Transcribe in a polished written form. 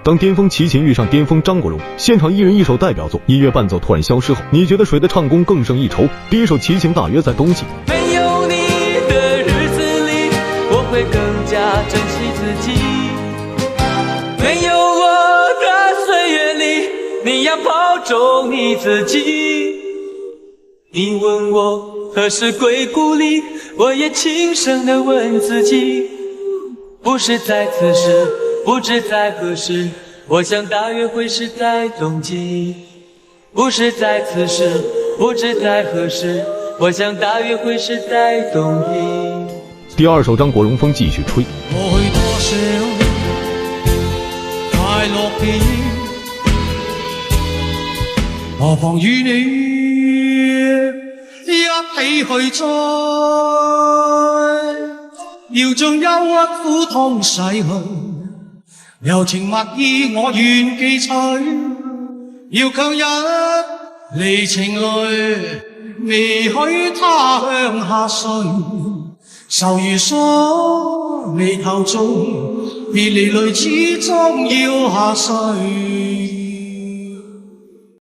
当巅峰齐秦遇上巅峰张国荣，现场一人一首代表作，音乐伴奏突然消失后，你觉得谁的唱功更胜一筹？第一首齐秦大约在冬季。没有你的日子里，我会更加珍惜自己。没有我的岁月里，你要保重你自己。你问我何时归故里，我也轻声地问自己，不是在此时，不知在何时，我想大约会是在冬季。不是在此时，不知在何时，我想大约会是在冬季。第二首张国荣风继续吹。过去多少快乐記憶，何妨與你一起去追，要將憂鬱苦痛洗去，柔情蜜意我願記取，要強忍離情淚，未許他鄉下睡，愁如鎖眉頭中，別離淚始終要下垂。